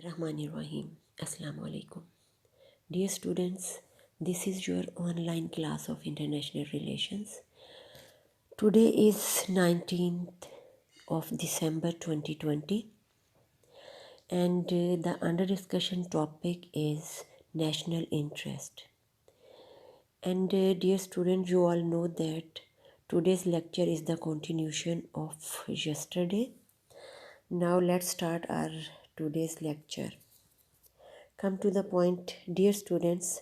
Rahmanir-Rahim. Assalamu alaikum. Dear students, this is your online class of international relations. Today is 19th of December 2020 and the under discussion topic is national interest. And dear students, you all know that today's lecture is the continuation of yesterday. Now let's start our today's lecture. Come to the point, dear students.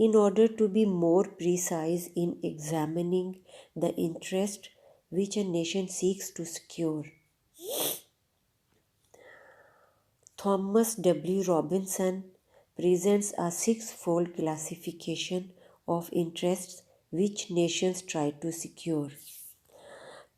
In order to be more precise in examining the interest which a nation seeks to secure, Thomas W. Robinson presents a six-fold classification of interests which nations try to secure.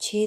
6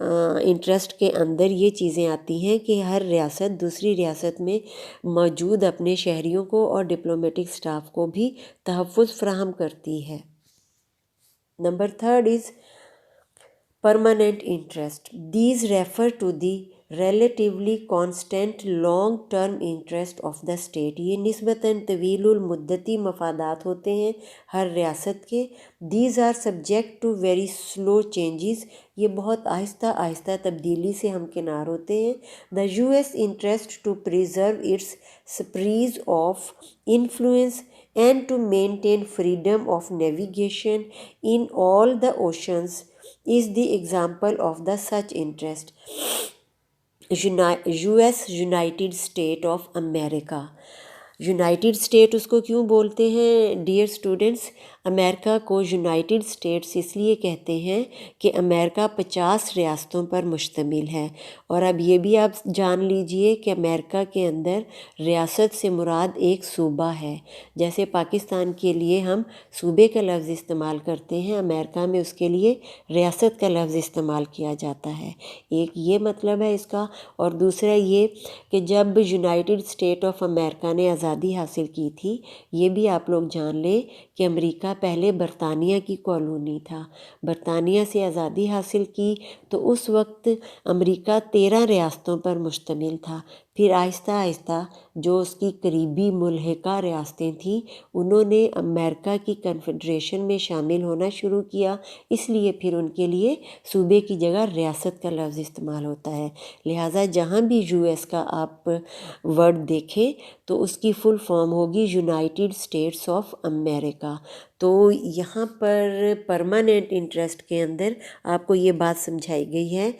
interest کے اندر یہ چیزیں آتی ہیں کہ ہر ریاست دوسری ریاست میں موجود اپنے شہریوں کو اور ڈپلومیٹک سٹاف کو بھی تحفظ فراہم کرتی ہے۔ Number 3 is permanent interest. These refer to the relatively constant long-term interest of the state. یہ نسبتاً طویل المدتی مفادات ہوتے ہیں ہر ریاست کے۔ These are subject to very slow changes. یہ بہت آہستہ آہستہ تبدیلی سے ہمکنار ہوتے ہیں۔ The US interest to preserve its sprees of influence and to maintain freedom of navigation in all the oceans is the example of the such interest. US United States of America. United state اس کو کیوں بولتے ہیں dear students? امریکہ کو United States اس لیے کہتے ہیں کہ امریکہ 50 ریاستوں پر مشتمل ہے۔ اور اب یہ بھی آپ جان لیجئے کہ امریکہ کے اندر ریاست سے مراد ایک صوبہ ہے۔ جیسے پاکستان کے لیے ہم صوبے کا لفظ استعمال کرتے ہیں، امریکہ میں اس کے لیے ریاست کا لفظ استعمال کیا جاتا ہے۔ ایک یہ مطلب ہے اس کا، اور دوسرا یہ کہ جب یونائٹڈ اسٹیٹ آف امریکہ نے آزادی حاصل کی تھی، یہ بھی آپ لوگ جان لیں کہ امریکہ پہلے برطانیہ کی کالونی تھا۔ برطانیہ سے آزادی حاصل کی تو اس وقت امریکہ 13 ریاستوں پر مشتمل تھا۔ پھر آہستہ آہستہ جو اس کی قریبی ملحقہ ریاستیں تھیں انہوں نے امریکہ کی کنفیڈریشن میں شامل ہونا شروع کیا، اس لیے پھر ان کے لیے صوبے کی جگہ ریاست کا لفظ استعمال ہوتا ہے۔ لہٰذا جہاں بھی یو ایس کا آپ ورڈ دیکھیں تو اس کی فل فارم ہوگی یونائٹڈ اسٹیٹس آف امریکہ۔ تو یہاں پر پرماننٹ انٹرسٹ کے اندر آپ کو یہ بات سمجھائی گئی ہے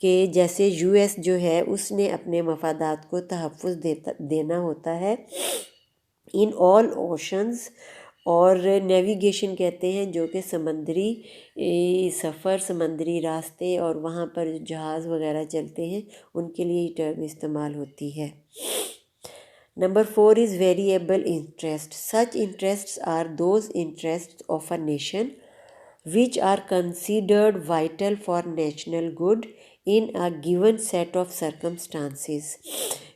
کہ جیسے یو ایس جو ہے اس نے اپنے مفادات کو تحفظ دینا ہوتا ہے ان آل اوشنز، اور نیویگیشن کہتے ہیں جو کہ سمندری سفر، سمندری راستے اور وہاں پر جہاز وغیرہ چلتے ہیں ان کے لیے یہ ٹرم استعمال ہوتی ہے۔ Number 4 is variable interest. Such interests are those interests of a nation which are considered vital for national good in a given set of circumstances.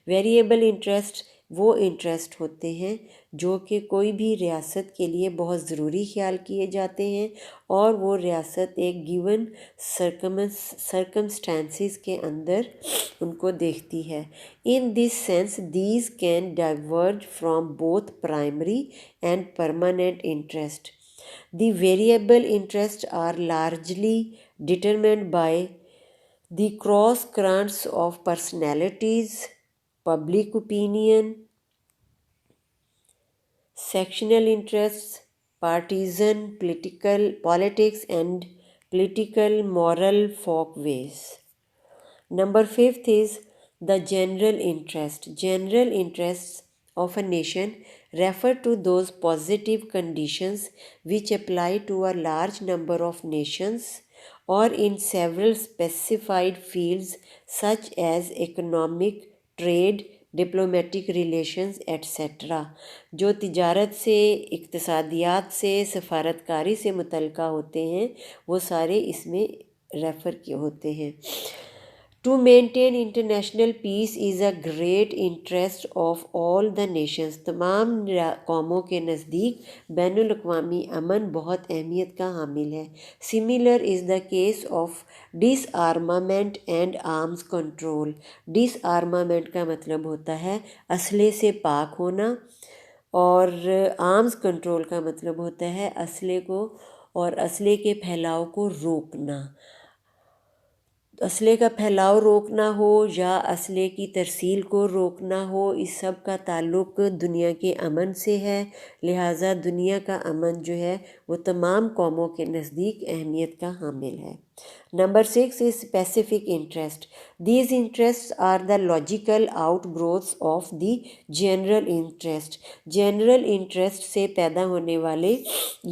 Variable interest وہ انٹرسٹ ہوتے ہیں جو کہ کوئی بھی ریاست کے لیے بہت ضروری خیال کیے جاتے ہیں اور وہ ریاست ایک گیون سرکمسٹانسز کے اندر ان کو دیکھتی ہے۔ In this sense, these can diverge from both primary and permanent interest. The variable interests are largely determined by the cross currents of personalities, public opinion, sectional interests, partisan politics and political moral folkways. Number 5 is the general interest. General interests of a nation refer to those positive conditions which apply to a large number of nations or in several specified fields such as economic, trade, diplomatic relations et cetera, جو تجارت سے، اقتصادیات سے، سفارتکاری سے متعلقہ ہوتے ہیں وہ سارے اس میں ریفر کیے ہوتے ہیں۔ To maintain international peace is a great interest of all the nations. تمام قوموں کے نزدیک بین الاقوامی امن بہت اہمیت کا حامل ہے۔ Similar is the case of disarmament and arms control. Disarmament کا مطلب ہوتا ہے اسلحے سے پاک ہونا، اور آرمز کنٹرول کا مطلب ہوتا ہے اسلحے کو اور اسلحے کے پھیلاؤ کو روکنا۔ اسلحے کا پھیلاؤ روکنا ہو یا اسلحے کی ترسیل کو روکنا ہو، اس سب کا تعلق دنیا کے امن سے ہے۔ لہٰذا دنیا کا امن جو ہے وہ تمام قوموں کے نزدیک اہمیت کا حامل ہے۔ Number 6 is specific interest. These interests are the logical outgrowths of the general interest. General interest سے پیدا ہونے والے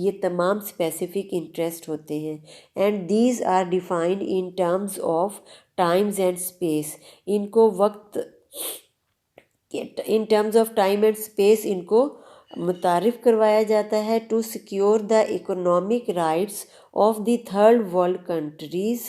یہ تمام specific interest ہوتے ہیں، and these are defined in terms of times and space. ان کو وقت in terms of time and space ان کو متعارف کروایا جاتا ہے to secure the economic rights of the third world countries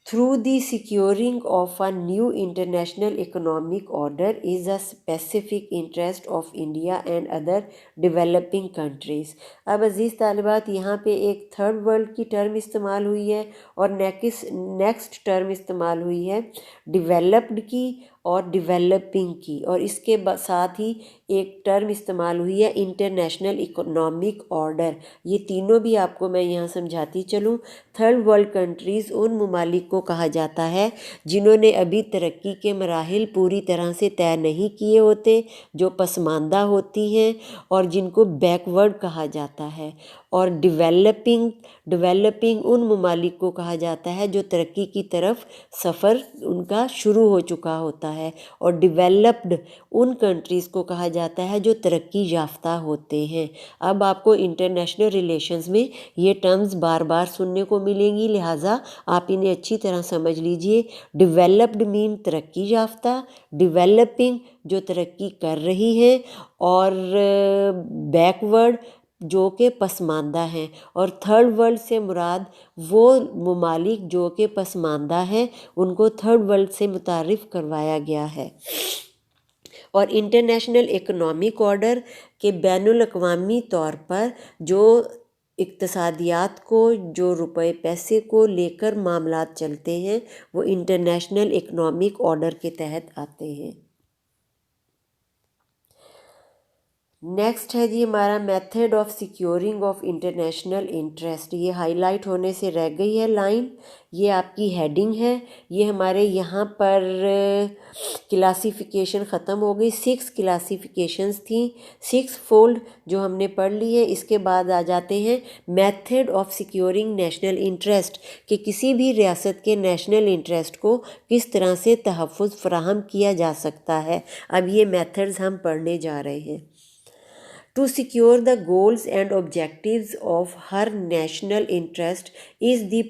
through the securing of a new international economic order is a specific interest of India and other developing countries. اب عزیز طالبات یہاں پہ ایک تھرڈ ورلڈ کی term استعمال ہوئی ہے اور نیکسٹ ٹرم استعمال ہوئی ہے ڈیولپڈ کی اور ڈیولپنگ کی، اور اس کے ساتھ ہی ایک ٹرم استعمال ہوئی ہے انٹرنیشنل اکنامک آرڈر۔ یہ تینوں بھی آپ کو میں یہاں سمجھاتی چلوں۔ تھرڈ ورلڈ کنٹریز ان ممالک کو کہا جاتا ہے جنہوں نے ابھی ترقی کے مراحل پوری طرح سے طے نہیں کیے ہوتے، جو پسماندہ ہوتی ہیں اور جن کو بیکورڈ کہا جاتا ہے، اور ڈیولپنگ ان ممالک کو کہا جاتا ہے جو ترقی کی طرف سفر ان کا شروع ہو چکا ہوتا ہے، اور ڈیولپڈ ان کنٹریز کو کہا جاتا ہے جو ترقی یافتہ ہوتے ہیں۔ اب آپ کو انٹرنیشنل ریلیشنز میں یہ ٹرمز بار بار سننے کو ملیں گی، لہٰذا آپ انہیں اچھی طرح سمجھ لیجئے۔ ڈیولپڈ مین ترقی یافتہ، ڈیولپنگ جو ترقی کر رہی ہیں، اور بیکورڈ جو کہ پسماندہ ہیں، اور تھرڈ ورلڈ سے مراد وہ ممالک جو کہ پسماندہ ہیں ان کو تھرڈ ورلڈ سے متعارف کروایا گیا ہے۔ اور انٹرنیشنل اکنامک آرڈر کے بین الاقوامی طور پر جو اقتصادیات کو، جو روپے پیسے کو لے کر معاملات چلتے ہیں، وہ انٹرنیشنل اکنامک آرڈر کے تحت آتے ہیں۔ نیکسٹ ہے جی ہمارا method of securing of international interest. یہ ہائی لائٹ ہونے سے رہ گئی ہے لائن، یہ آپ کی ہیڈنگ ہے۔ یہ ہمارے یہاں پر کلاسیفیکیشن ختم ہو گئی، 6 کلاسیفیکیشنز تھیں، 6 فولڈ جو ہم نے پڑھ لی ہے۔ اس کے بعد آ جاتے ہیں میتھڈ آف سیکیورنگ نیشنل انٹرسٹ، کہ کسی بھی ریاست کے نیشنل انٹرسٹ کو کس طرح سے تحفظ فراہم کیا جا سکتا ہے۔ اب یہ میتھڈز ہم پڑھنے جا رہے ہیں۔ To secure the goals and objectives of her national interest is the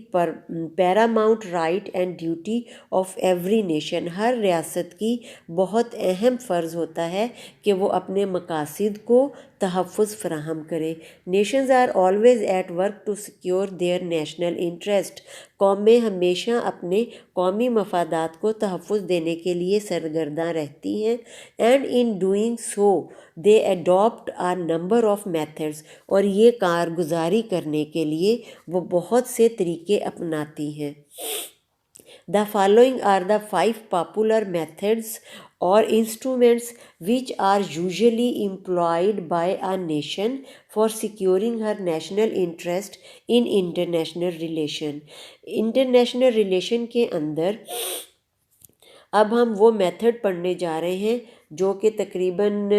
paramount right and duty of every nation۔ ہر ریاست کی بہت اہم فرض ہوتا ہے کہ وہ اپنے مقاصد کو تحفظ فراہم کرے۔ Nations are always at work to secure their national interest. قومیں ہمیشہ اپنے قومی مفادات کو تحفظ دینے کے لیے سرگرداں رہتی ہیں۔ And in doing so they adapt a number of methods, اور یہ کارگزاری کرنے کے لیے وہ بہت سے طریقے اپناتی ہیں۔ The following are the 5 popular methods or instruments which are usually employed by a nation for securing her national interest in international relation۔ International relation کے اندر اب ہم وہ میتھڈ پڑھنے جا رہے ہیں جو کہ تقریباً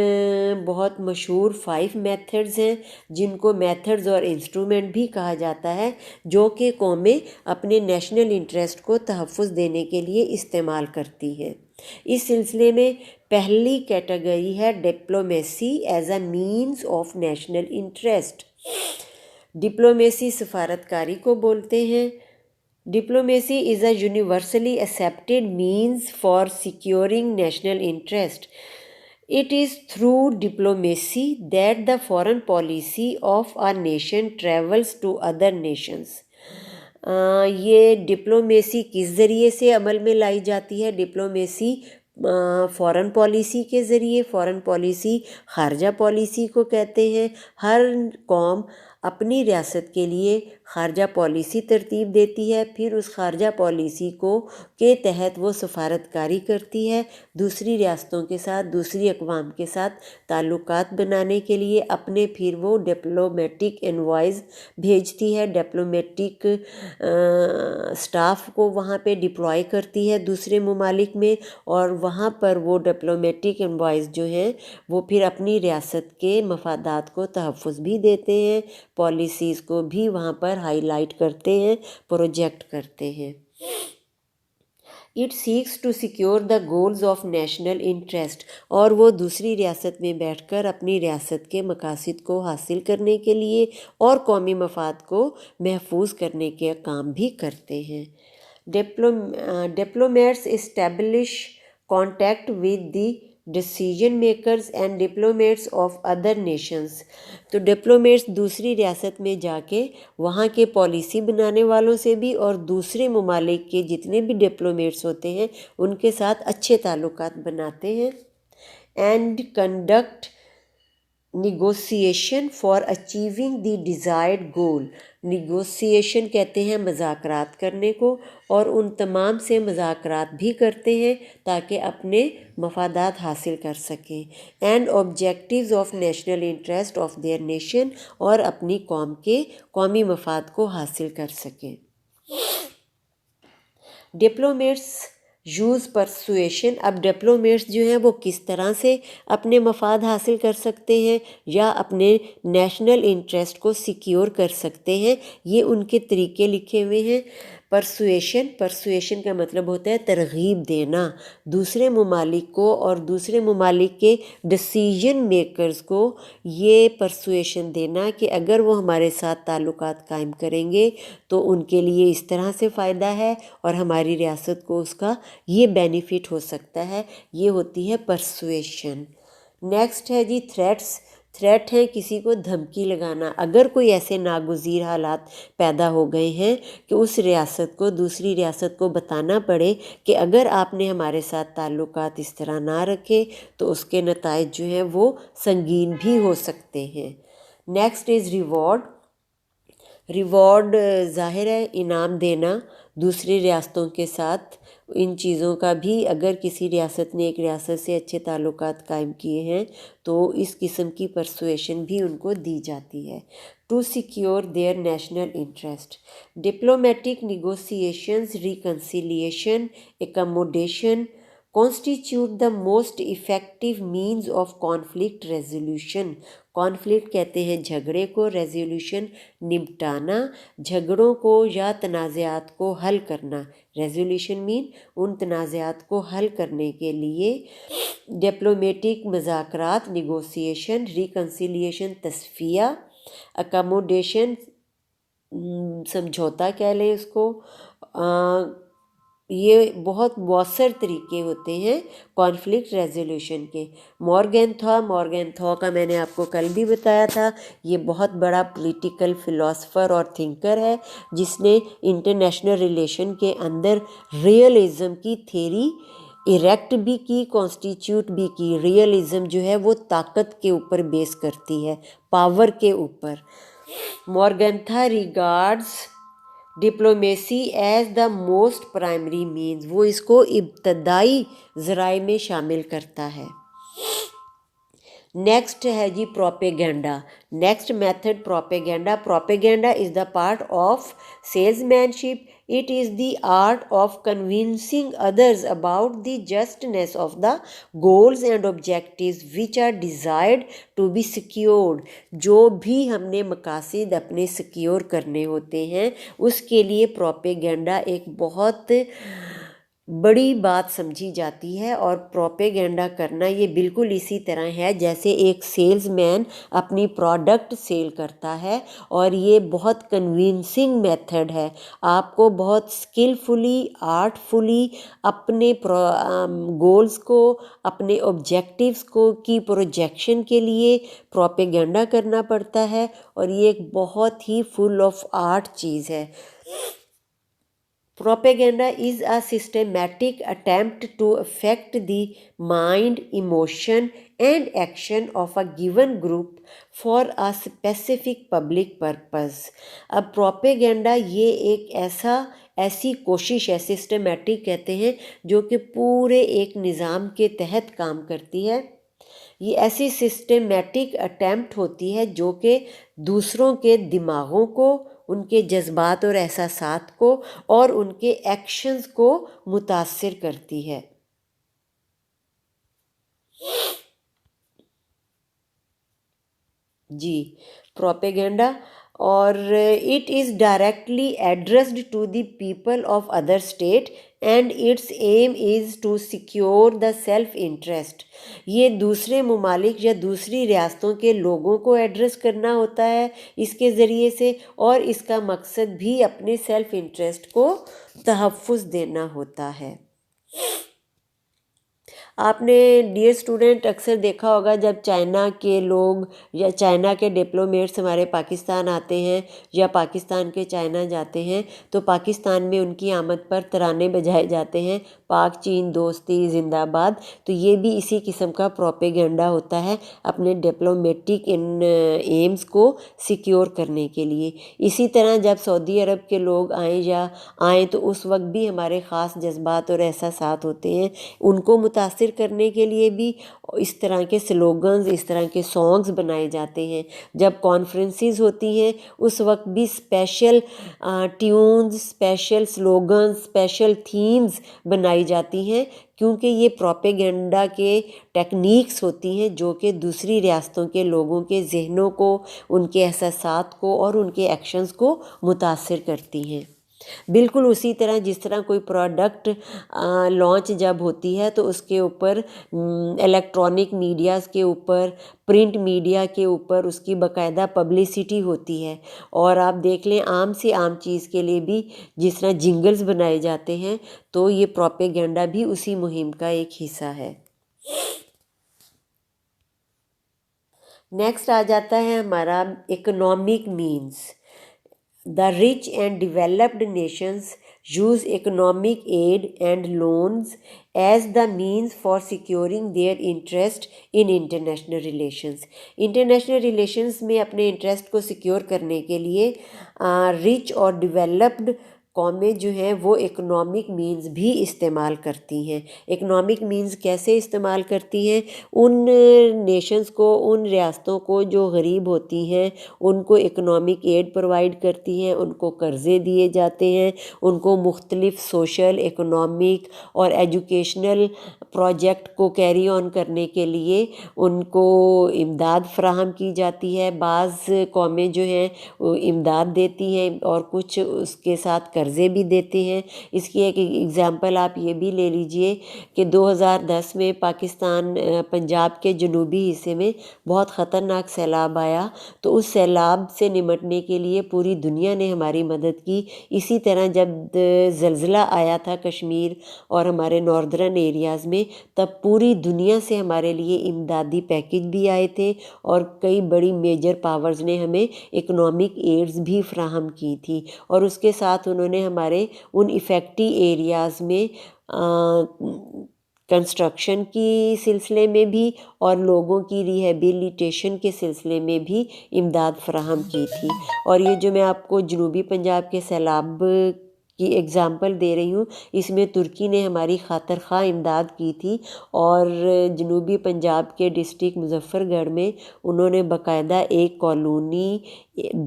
بہت مشہور 5 میتھڈز ہیں، جن کو میتھڈز اور انسٹرومنٹ بھی کہا جاتا ہے، جو کہ قومیں اپنے نیشنل انٹرسٹ کو تحفظ دینے کے لیے استعمال کرتی ہیں۔ اس سلسلے میں پہلی کیٹیگری ہے diplomacy as a means of national interest. Diplomacy سفارتکاری کو بولتے ہیں۔ Diplomacy is a universally accepted means for securing national interest. It is through diplomacy that the foreign policy of a nation travels to other nations. یہ diplomacy کس ذریعے سے عمل میں لائی جاتی ہے؟ ڈپلومیسی فورن پالیسی کے ذریعے۔ فورن پالیسی خارجہ پالیسی کو کہتے ہیں۔ ہر قوم اپنی ریاست کے لیے خارجہ پالیسی ترتیب دیتی ہے، پھر اس خارجہ پالیسی کے تحت وہ سفارتکاری کرتی ہے دوسری ریاستوں کے ساتھ، دوسری اقوام کے ساتھ تعلقات بنانے کے لیے۔ اپنے پھر وہ ڈپلومیٹک انوائز بھیجتی ہے، ڈپلومیٹک سٹاف کو وہاں پہ ڈپلوائے کرتی ہے دوسرے ممالک میں، اور وہاں پر وہ ڈپلومیٹک انوائز جو ہیں وہ پھر اپنی ریاست کے مفادات کو تحفظ بھی دیتے ہیں، پالیسیز کو بھی وہاں پر ہائی لائٹ کرتے ہیں، پروجیکٹ کرتے ہیں۔ It seeks to secure the goals of national interest، اور وہ دوسری ریاست میں بیٹھ کر اپنی ریاست کے مقاصد کو حاصل کرنے کے لیے اور قومی مفاد کو محفوظ کرنے کے کام بھی کرتے ہیں۔ Diplomats establish contact with the decision makers and diplomats of other nations. تو ڈپلومیٹس دوسری ریاست میں جا کے وہاں کے پالیسی بنانے والوں سے بھی اور دوسرے ممالک کے جتنے بھی ڈپلومیٹس ہوتے ہیں ان کے ساتھ اچھے تعلقات بناتے ہیں. And conduct negotiation for achieving the desired goal. Negotiation کہتے ہیں مذاکرات کرنے کو، اور ان تمام سے مذاکرات بھی کرتے ہیں تاکہ اپنے مفادات حاصل کر سکیں. And objectives of national interest of their nation, اور اپنی قوم کے قومی مفاد کو حاصل کر سکیں. Diplomats use persuasion. اب ڈپلومیٹس جو ہیں وہ کس طرح سے اپنے مفاد حاصل کر سکتے ہیں یا اپنے نیشنل انٹرسٹ کو سیکیور کر سکتے ہیں، یہ ان کے طریقے لکھے ہوئے ہیں. پرسویشن کا مطلب ہوتا ہے ترغیب دینا دوسرے ممالک کو اور دوسرے ممالک کے ڈیسیجن میکرز کو، یہ پرسویشن دینا کہ اگر وہ ہمارے ساتھ تعلقات قائم کریں گے تو ان کے لیے اس طرح سے فائدہ ہے اور ہماری ریاست کو اس کا یہ بینیفٹ ہو سکتا ہے. یہ ہوتی ہے پرسویشن. نیکسٹ ہے جی تھریٹس. تھریٹ ہے کسی کو دھمکی لگانا. اگر کوئی ایسے ناگزیر حالات پیدا ہو گئے ہیں کہ اس ریاست کو دوسری ریاست کو بتانا پڑے کہ اگر آپ نے ہمارے ساتھ تعلقات اس طرح نہ رکھے تو اس کے نتائج جو ہیں وہ سنگین بھی ہو سکتے ہیں. Next is reward. ریوارڈ ظاہر ہے انعام دینا دوسری ریاستوں کے ساتھ. ان چیزوں کا بھی اگر کسی ریاست نے ایک ریاست سے اچھے تعلقات قائم کیے ہیں تو اس قسم کی پرسویشن بھی ان کو دی جاتی ہے. To secure their national interest. Diplomatic negotiations, reconciliation, accommodation constitute the most effective means of conflict resolution. Conflict کہتے ہیں جھگڑے کو، ریزولوشن نمٹانا، جھگڑوں کو یا تنازعات کو حل کرنا. ریزولوشن مین ان تنازعات کو حل کرنے کے لیے ڈپلومیٹک مذاکرات، نیگوسیشن، ریکنسیلیشن تصفیہ، اکاموڈیشن سمجھوتا کہہ لیں اس کو. یہ بہت مؤثر طریقے ہوتے ہیں کانفلکٹ ریزولوشن کے. مورگنتھا کا میں نے آپ کو کل بھی بتایا تھا، یہ بہت بڑا پولیٹیکل فلاسفر اور تھنکر ہے جس نے انٹرنیشنل ریلیشن کے اندر ریئلزم کی تھیری ایریکٹ بھی کی، کانسٹیٹیوٹ بھی کی. ریئلزم جو ہے وہ طاقت کے اوپر بیس کرتی ہے، پاور کے اوپر. Morgenthau regards diplomacy as the most primary means. وہ اس کو ابتدائی ذرائع میں شامل کرتا ہے. نیکسٹ ہے جی propaganda. Next method propaganda. Propaganda is the part of salesmanship. It is the art of convincing others about the justness of the goals and objectives which are desired to be secured. جو بھی ہم نے مقاصد اپنے secure کرنے ہوتے ہیں اس کے لیے پروپیگنڈا ایک بہت بڑی بات سمجھی جاتی ہے. اور پروپیگنڈا کرنا یہ بالکل اسی طرح ہے جیسے ایک سیلز مین اپنی پروڈکٹ سیل کرتا ہے، اور یہ بہت کنوینسنگ میتھڈ ہے. آپ کو بہت اسکلفلی، آرٹفلی اپنے گولز کو، اپنے آبجیکٹیوز کو کی پروجیکشن کے لیے پروپیگنڈا کرنا پڑتا ہے، اور یہ ایک بہت ہی فل آف آرٹ چیز ہے. Propaganda is a systematic attempt to affect the mind, emotion, and action of a given group for a specific public purpose. اب پروپیگنڈا یہ ایک ایسی کوشش ہے، سسٹمیٹک کہتے ہیں، جو کہ پورے ایک نظام کے تحت کام کرتی ہے. یہ ایسی سسٹمیٹک اٹیمپٹ ہوتی ہے جو کہ دوسروں کے دماغوں کو، ان کے جذبات اور احساسات کو اور ان کے ایکشنز کو متاثر کرتی ہے. جی پروپیگنڈا، اور it is directly addressed to the people of other state and its aim is to secure the self interest. یہ دوسرے ممالک یا دوسری ریاستوں کے لوگوں کو ایڈریس کرنا ہوتا ہے اس کے ذریعے سے، اور اس کا مقصد بھی اپنے سیلف انٹرسٹ کو تحفظ دینا ہوتا ہے. آپ نے ڈیئر اسٹوڈنٹ اکثر دیکھا ہوگا جب چائنا کے لوگ یا چائنا کے ڈپلومیٹس ہمارے پاکستان آتے ہیں یا پاکستان کے چائنا جاتے ہیں تو پاکستان میں ان کی آمد پر ترانے بجائے جاتے ہیں، پاک چین دوستی زندہ آباد۔ تو یہ بھی اسی قسم کا پروپیگنڈا ہوتا ہے اپنے ڈپلومیٹک ایمز کو سیکیور کرنے کے لیے۔ اسی طرح جب سعودی عرب کے لوگ آئیں تو اس وقت بھی ہمارے خاص جذبات اور احساسات ہوتے ہیں، ان کو متاثر کرنے کے لیے بھی اس طرح کے سلوگنز، اس طرح کے سانگز بنائے جاتے ہیں۔ جب کانفرنسز ہوتی ہیں اس وقت بھی special tunes, special slogans, special themes بنائی جاتی ہیں، کیونکہ یہ پروپیگنڈا کے ٹیکنیکس ہوتی ہیں جو کہ دوسری ریاستوں کے لوگوں کے ذہنوں کو، ان کے احساسات کو اور ان کے ایکشنز کو متاثر کرتی ہیں۔ بالکل اسی طرح جس طرح کوئی پروڈکٹ لانچ جب ہوتی ہے تو اس کے اوپر الیکٹرانک میڈیاز کے اوپر، پرنٹ میڈیا کے اوپر اس کی باقاعدہ پبلسٹی ہوتی ہے، اور آپ دیکھ لیں عام سے عام چیز کے لیے بھی جس طرح جنگلز بنائے جاتے ہیں تو یہ پروپیگنڈا بھی اسی مہم کا ایک حصہ ہے۔ نیکسٹ آ جاتا ہے ہمارا economic means. The rich and developed nations use economic aid and loans as the means for securing their interest in international relations۔ International relations میں اپنے انٹرسٹ کو سیکیور کرنے کے لیے رچ اور ڈیولپڈ قومیں جو ہیں وہ اکنامک مینز بھی استعمال کرتی ہیں۔ اکنامک مینز کیسے استعمال کرتی ہیں؟ ان نیشنز کو، ان ریاستوں کو جو غریب ہوتی ہیں ان کو اکنامک ایڈ پرووائڈ کرتی ہیں، ان کو قرضے دیے جاتے ہیں، ان کو مختلف سوشل، اکنامک اور ایجوکیشنل پروجیکٹ کو کیری آن کرنے کے لیے ان کو امداد فراہم کی جاتی ہے۔ بعض قومیں جو ہیں وہ امداد دیتی ہیں اور کچھ اس کے ساتھ قرضے بھی دیتے ہیں۔ اس کی ایک ایگزامپل آپ یہ بھی لے لیجئے کہ 2010 میں پاکستان پنجاب کے جنوبی حصے میں بہت خطرناک سیلاب آیا، تو اس سیلاب سے نمٹنے کے لیے پوری دنیا نے ہماری مدد کی۔ اسی طرح جب زلزلہ آیا تھا کشمیر اور ہمارے ناردرن ایریاز میں، تب پوری دنیا سے ہمارے لیے امدادی پیکج بھی آئے تھے اور کئی بڑی میجر پاورز نے ہمیں اکنامک ایڈز بھی فراہم کی تھی، اور اس کے ساتھ انہوں نے ہمارے ان افیکٹی ایریاز میں کنسٹرکشن کی سلسلے میں بھی اور لوگوں کی ریہیبلیٹیشن کے سلسلے میں بھی امداد فراہم کی تھی۔ اور یہ جو میں آپ کو جنوبی پنجاب کے سیلاب کی ایگزامپل دے رہی ہوں، اس میں ترکی نے ہماری خاطر خواہ امداد کی تھی، اور جنوبی پنجاب کے ڈسٹرکٹ مظفر گڑھ میں انہوں نے باقاعدہ ایک کالونی،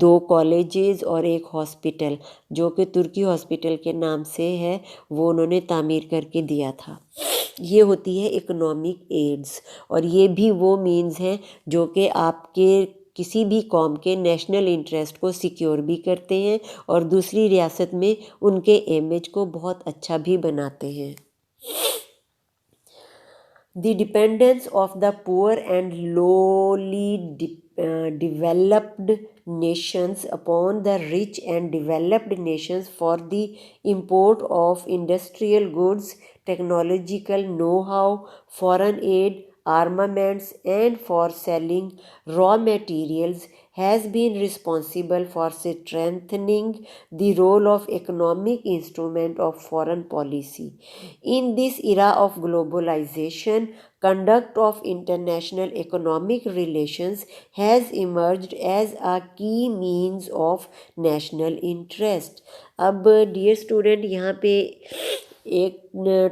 2 کالجز اور ایک ہاسپٹل جو کہ ترکی ہاسپٹل کے نام سے ہے وہ انہوں نے تعمیر کر کے دیا تھا۔ یہ ہوتی ہے اکنامک ایڈز، اور یہ بھی وہ مینز ہیں جو کہ آپ کے کسی بھی قوم کے نیشنل انٹرسٹ کو سیکیور بھی کرتے ہیں اور دوسری ریاست میں ان کے امیج کو بہت اچھا بھی بناتے ہیں۔ The dependence of the poor and lowly developed nations upon the rich and developed nations for the import of industrial goods, technological know-how, foreign aid, armaments, and for selling raw materials has been responsible for strengthening the role of economic instrument of foreign policy. In this era of globalization, conduct of international economic relations has emerged as a key means of national interest۔ اب dear student یہاں پہ ایک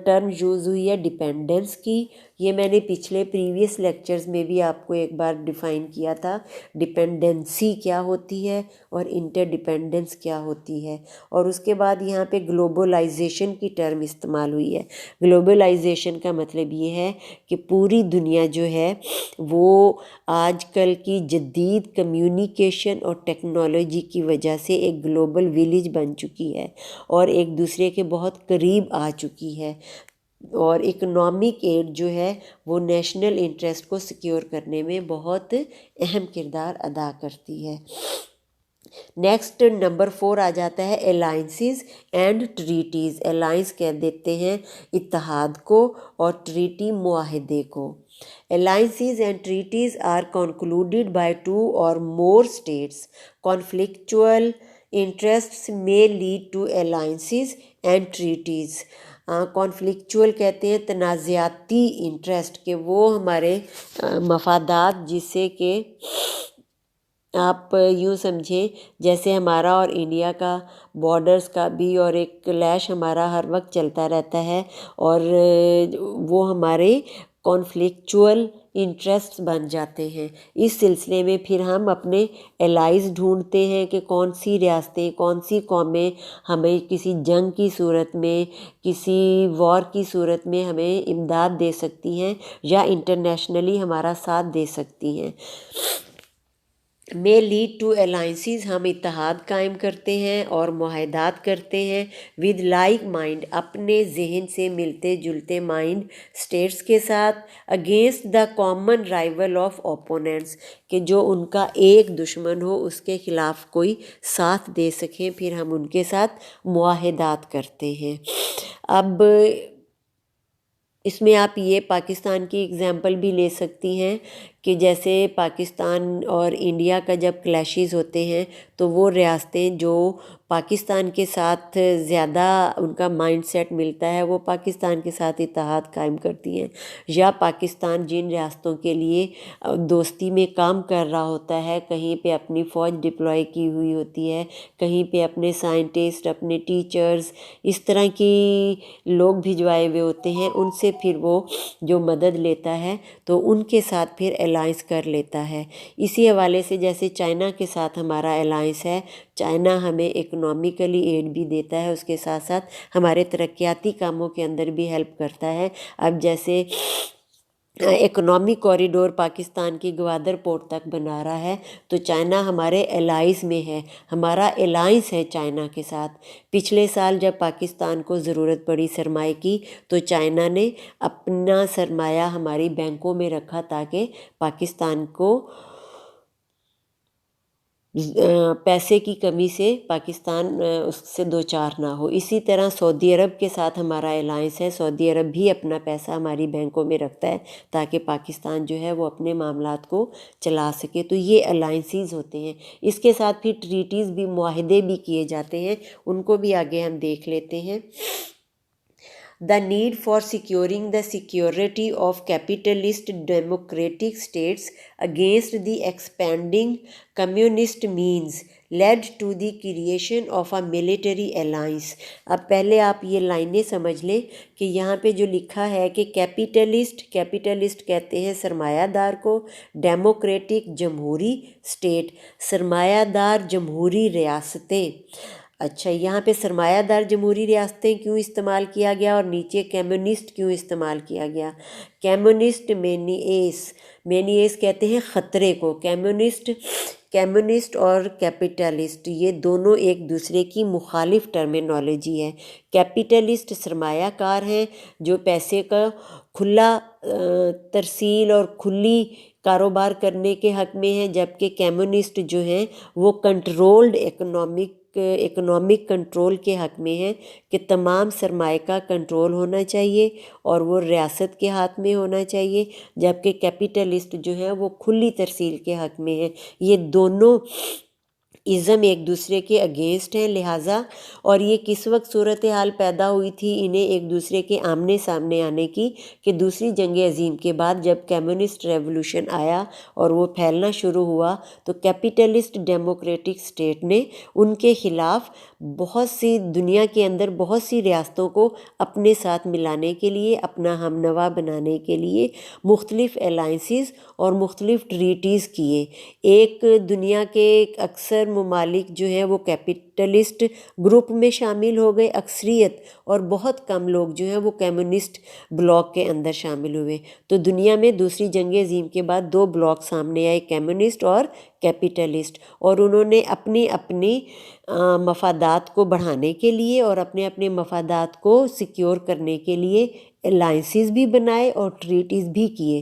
term use ہوئی ہے dependence کی، یہ میں نے پچھلے پریویس لیکچرز میں بھی آپ کو ایک بار ڈیفائن کیا تھا، ڈیپینڈنسی کیا ہوتی ہے اور انٹر ڈیپینڈنس کیا ہوتی ہے۔ اور اس کے بعد یہاں پہ گلوبلائزیشن کی ٹرم استعمال ہوئی ہے۔ گلوبلائزیشن کا مطلب یہ ہے کہ پوری دنیا جو ہے وہ آج کل کی جدید کمیونیکیشن اور ٹیکنالوجی کی وجہ سے ایک گلوبل ویلیج بن چکی ہے اور ایک دوسرے کے بہت قریب آ چکی ہے، اور اکنامک ایڈ جو ہے وہ نیشنل انٹرسٹ کو سیکیور کرنے میں بہت اہم کردار ادا کرتی ہے۔ نیکسٹ نمبر 4 آ جاتا ہے الائنسز اینڈ ٹریٹیز. الائنس کہہ دیتے ہیں اتحاد کو اور ٹریٹی معاہدے کو. Alliances and treaties are concluded by 2 or more states. Conflictual interests may lead to alliances and treaties. کانفلکچول کہتے ہیں تنازعاتی انٹرسٹ، کہ وہ ہمارے مفادات، جس سے کہ آپ یوں سمجھیں جیسے ہمارا اور انڈیا کا بارڈرز کا بھی اور ایک کلیش ہمارا ہر وقت چلتا رہتا ہے، اور وہ ہمارے کانفلکچول انٹرسٹ بن جاتے ہیں. اس سلسلے میں پھر ہم اپنے الائز ڈھونڈتے ہیں کہ کون سی ریاستیں، کون سی قومیں ہمیں کسی جنگ کی صورت میں، کسی وار کی صورت میں ہمیں امداد دے سکتی ہیں یا انٹرنیشنلی ہمارا ساتھ دے سکتی ہیں. میں لیڈ ٹو الائنسز، ہم اتحاد قائم کرتے ہیں اور معاہدات کرتے ہیں ود لائک مائنڈ، اپنے ذہن سے ملتے جلتے مائنڈ اسٹیٹس کے ساتھ، against the common rival of opponents, کہ جو ان کا ایک دشمن ہو اس کے خلاف کوئی ساتھ دے سکیں، پھر ہم ان کے ساتھ معاہدات کرتے ہیں. اب اس میں آپ یہ پاکستان کی اگزامپل بھی لے سکتی ہیں کہ جیسے پاکستان اور انڈیا کا جب کلیشز ہوتے ہیں تو وہ ریاستیں جو پاکستان کے ساتھ زیادہ ان کا مائنڈ سیٹ ملتا ہے وہ پاکستان کے ساتھ اتحاد قائم کرتی ہیں، یا پاکستان جن ریاستوں کے لیے دوستی میں کام کر رہا ہوتا ہے، کہیں پہ اپنی فوج ڈپلوائے کی ہوئی ہوتی ہے، کہیں پہ اپنے سائنٹسٹ، اپنے ٹیچرز، اس طرح کی لوگ بھجوائے ہوئے ہوتے ہیں، ان سے پھر وہ جو مدد لیتا ہے تو ان کے ساتھ پھر الائنس کر لیتا ہے. اسی حوالے سے جیسے چائنا کے ساتھ ہمارا الائنس ہے، چائنا ہمیں اکنامیکلی ایڈ بھی دیتا ہے، اس کے ساتھ ساتھ ہمارے ترقیاتی کاموں کے اندر بھی ہیلپ کرتا ہے. اب جیسے اکنامک کوریڈور پاکستان کی گوادر پورٹ تک بنا رہا ہے تو چائنا ہمارے الائز میں ہے، ہمارا الائنس ہے چائنا کے ساتھ. پچھلے سال جب پاکستان کو ضرورت پڑی سرمایہ کی تو چائنا نے اپنا سرمایہ ہماری بینکوں میں رکھا تاکہ پاکستان کو پیسے کی کمی سے پاکستان اس سے دوچار نہ ہو. اسی طرح سعودی عرب کے ساتھ ہمارا الائنس ہے، سعودی عرب بھی اپنا پیسہ ہماری بینکوں میں رکھتا ہے تاکہ پاکستان جو ہے وہ اپنے معاملات کو چلا سکے. تو یہ الائنسز ہوتے ہیں. اس کے ساتھ پھر ٹریٹیز بھی، معاہدے بھی کیے جاتے ہیں، ان کو بھی آگے ہم دیکھ لیتے ہیں. The need for securing the security of capitalist democratic states against the expanding communist means led to the creation of a military alliance. اب پہلے آپ یہ لائنیں سمجھ لیں کہ یہاں پہ جو لکھا ہے کہ کیپیٹلسٹ کہتے ہیں سرمایہ دار کو، ڈیموکریٹک جمہوری اسٹیٹ، سرمایہ دار جمہوری ریاستیں. اچھا، یہاں پہ سرمایہ دار جمہوری ریاستیں کیوں استعمال کیا گیا اور نیچے کمیونسٹ کیوں استعمال کیا گیا؟ کمیونسٹ مینیس کہتے ہیں خطرے کو. کمیونسٹ اور کیپیٹلسٹ یہ دونوں ایک دوسرے کی مخالف ٹرمینالوجی ہے. کیپیٹلسٹ سرمایہ کار ہیں جو پیسے کا کھلا ترسیل اور کھلی کاروبار کرنے کے حق میں ہیں، جبکہ کمیونسٹ جو ہیں وہ کنٹرولڈ اکنامک کنٹرول کے حق میں ہیں کہ تمام سرمایہ کا کنٹرول ہونا چاہیے اور وہ ریاست کے ہاتھ میں ہونا چاہیے، جبکہ کیپیٹلسٹ جو ہیں وہ کھلی ترسیل کے حق میں ہیں. یہ دونوں ازم ایک دوسرے کے اگینسٹ ہیں. لہٰذا اور یہ کس وقت صورتحال پیدا ہوئی تھی انہیں ایک دوسرے کے آمنے سامنے آنے کی؟ کہ دوسری جنگ عظیم کے بعد جب کمیونسٹ ریولوشن آیا اور وہ پھیلنا شروع ہوا تو کیپیٹلسٹ ڈیموکریٹک اسٹیٹ نے ان کے خلاف بہت سی دنیا کے اندر بہت سی ریاستوں کو اپنے ساتھ ملانے کے لیے، اپنا ہم نوا بنانے کے لیے مختلف الائنسز اور مختلف ٹریٹیز کیے. ایک دنیا کے اکثر ممالک جو ہیں وہ کیپیٹلسٹ گروپ میں شامل ہو گئے اکثریت، اور بہت کم لوگ جو ہیں وہ کمیونسٹ بلاک کے اندر شامل ہوئے. تو دنیا میں دوسری جنگ عظیم کے بعد 2 بلاک سامنے آئے، کمیونسٹ اور کیپیٹلسٹ، اور انہوں نے اپنی مفادات کو بڑھانے کے لیے اور اپنے مفادات کو سیکیور کرنے کے لیے الائنسز بھی بنائے اور ٹریٹیز بھی کیے.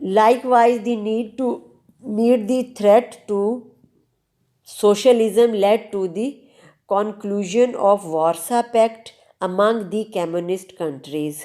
Likewise, the need to meet the threat to socialism led to the conclusion of Warsaw Pact among the communist countries।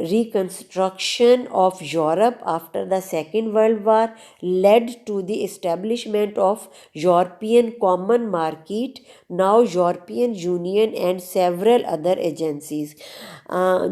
reconstruction of Europe after the Second World War led to the establishment of European Common Market, now European Union and several other agencies।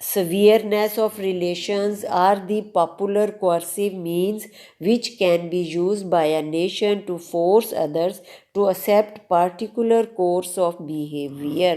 Severeness of relations are the popular coercive means which can be used by a nation to force others to accept particular course of behavior।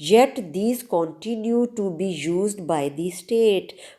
yet these continue to be used by the state।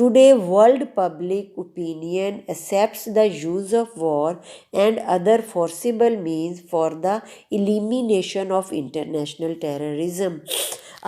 Today, world public opinion accepts the use of war and other forcible means for the elimination of international terrorism।